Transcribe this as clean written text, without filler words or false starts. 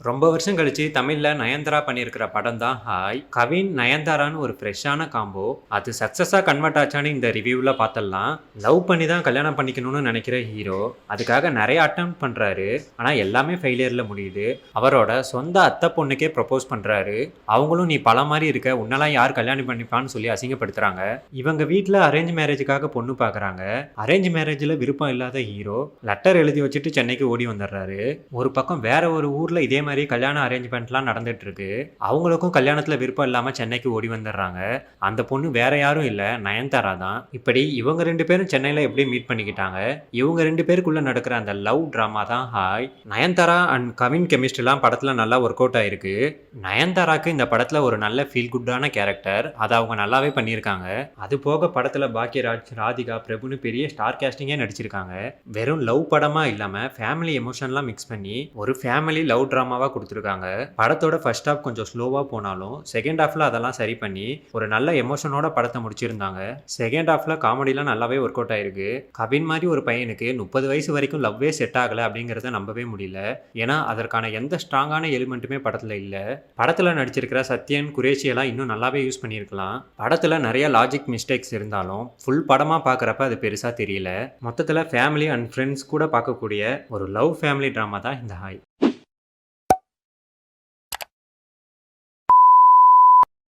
ரொம்ப வருஷம் கழிச்சு தமிழ்ல நயன்தாரா பண்ணியிருக்கிற படம் தான் ஹாய். கவின், நயன்தாரான்னு ஒரு ஃப்ரெஷ்ஷான காம்போ. அது சக்ஸஸா கன்வெர்ட் ஆச்சான்னு இந்த ரிவ்யூல பார்த்தரலாம். லவ் பண்ணி தான் கல்யாணம் பண்ணிக்கணும்னு நினைக்கிற ஹீரோ, அதுக்காக நிறைய அட்டெம்ப்ட் பண்றாரு. ஆனா எல்லாமே ஃபெயிலியர்ல முடியுது. அவரோட சொந்த அத்தை பொண்ணுக்கே ப்ரொபோஸ் பண்றாரு. அவங்களும் நீ பல மாதிரி இருக்க, உன்னெல்லாம் யார் கல்யாணம் பண்ணிப்பான்னு சொல்லி அசிங்கப்படுத்துறாங்க. இவங்க வீட்ல அரேஞ்ச் மேரேஜுக்காக பொண்ணு பார்க்குறாங்க. அரேஞ்ச் மேரேஜ்ல விருப்பம் இல்லாத ஹீரோ லெட்டர் எழுதி வச்சுட்டு சென்னைக்கு ஓடி வந்துடுறாரு. ஒரு பக்கம் வேற ஒரு ஊர்ல இதே மாதிரி கல்யாண அரேஞ்ச்மெண்ட்லாம் நடந்துட்டு இருக்கு. அவங்களுக்கும் கல்யாணத்துல விருப்பம் இல்லாம சென்னைக்கு ஓடி வந்துடுறாங்க. அந்த பொண்ணு வேற யாரும் இல்ல, நயன்தாரா தான். இப்படி இவங்க 2 பேரும் சென்னையில எப்படி மீட் பண்ணிக்கிட்டாங்க, இவங்க 2 பேருக்குள்ள நடக்கிற அந்த லவ் டிராமா தான் ஹாய். நயன்தாரா அண்ட் கவின் கெமிஸ்ட்ரிலாம் படத்துல நல்லா ஒர்க் அவுட் ஆயிருக்கு. நயன்தாராக்கு இந்த படத்துல ஒரு நல்ல ஃபீல் குட்டான கேரக்டர், அதை அவங்க நல்லாவே பண்ணியிருக்காங்க. அது போக படத்துல பாக்யராஜ், ராதிகா, பிரபுன்னு பெரிய ஸ்டார் கேஸ்டிங்கே நடிச்சிருக்காங்க. வெறும் லவ் படமா இல்லாம ஃபேமிலி எமோஷன்லாம் மிக்ஸ் பண்ணி ஒரு ஃபேமிலி லவ் டிராமாவா கொடுத்துருக்காங்க. படத்தோட ஃபர்ஸ்ட் ஹாஃப் கொஞ்சம் ஸ்லோவா போனாலும் செகண்ட் ஹாஃப்ல அதெல்லாம் சரி பண்ணி ஒரு நல்ல எமோஷனோட படத்தை முடிச்சிருந்தாங்க. செகண்ட் ஹாஃப்ல காமெடிலாம் நல்லாவே ஒர்க் அவுட் ஆயிருக்கு. கவின் மாதிரி ஒரு பையனுக்கு 30 வயசு வரைக்கும் லவ்வே செட் ஆகல அப்படிங்கறத நம்பவே முடியல. ஏன்னா அதற்கான எந்த ஸ்ட்ராங்கான எலிமெண்ட்டுமே படத்துல இல்ல. படத்துல நடிச்சிருக்கிற சத்யன், குரேஷி எல்லாம் இன்னும் நல்லாவே யூஸ் பண்ணியிருக்கலாம். படத்துல நிறைய லாஜிக் மிஸ்டேக்ஸ் இருந்தாலும் ஃபுல் படமா பார்க்குறப்ப அது பெருசா தெரியல. மொத்தத்துல ஃபேமிலி அண்ட் ஃப்ரெண்ட்ஸ் கூட பார்க்கக்கூடிய ஒரு லவ் ஃபேமிலி டிராமா தான் இந்த ஹாய்.